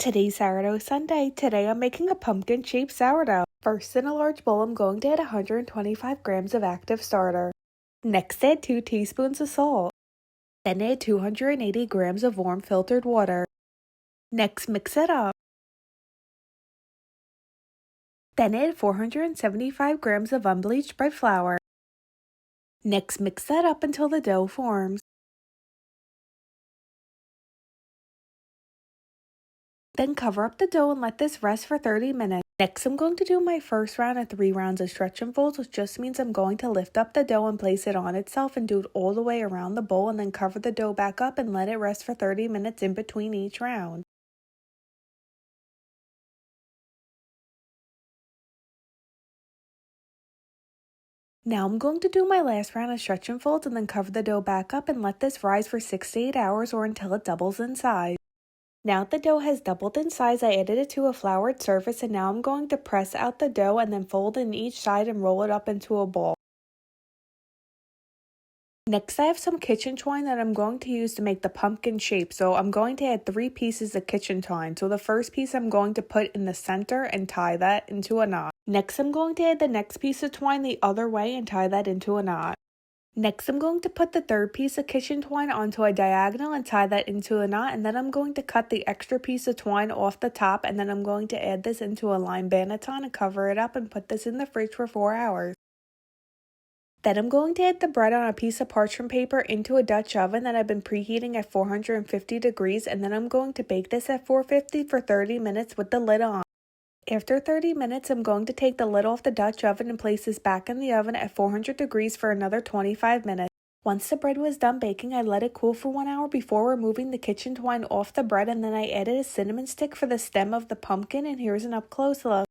Today's sourdough Sunday. Today I'm making a pumpkin-shaped sourdough. First, in a large bowl, I'm going to add 125 grams of active starter. Next, add 2 teaspoons of salt. Then add 280 grams of warm filtered water. Next, mix it up. Then add 475 grams of unbleached bread flour. Next, mix that up until the dough forms. Then cover up the dough and let this rest for 30 minutes. Next, I'm going to do my first round of 3 rounds of stretch and folds, which just means I'm going to lift up the dough and place it on itself and do it all the way around the bowl and then cover the dough back up and let it rest for 30 minutes in between each round. Now I'm going to do my last round of stretch and folds and then cover the dough back up and let this rise for 6 to 8 hours or until it doubles in size. Now the dough has doubled in size, I added it to a floured surface and now I'm going to press out the dough and then fold in each side and roll it up into a ball. Next, I have some kitchen twine that I'm going to use to make the pumpkin shape. So I'm going to add 3 pieces of kitchen twine. So the first piece I'm going to put in the center and tie that into a knot. Next, I'm going to add the next piece of twine the other way and tie that into a knot. Next, I'm going to put the third piece of kitchen twine onto a diagonal and tie that into a knot, and then I'm going to cut the extra piece of twine off the top, and then I'm going to add this into a lime banneton and cover it up and put this in the fridge for 4 hours. Then I'm going to add the bread on a piece of parchment paper into a Dutch oven that I've been preheating at 450 degrees, and then I'm going to bake this at 450 for 30 minutes with the lid on. After 30 minutes, I'm going to take the lid off the Dutch oven and place this back in the oven at 400 degrees for another 25 minutes. Once the bread was done baking, I let it cool for 1 hour before removing the kitchen twine off the bread, and then I added a cinnamon stick for the stem of the pumpkin, and here's an up close look.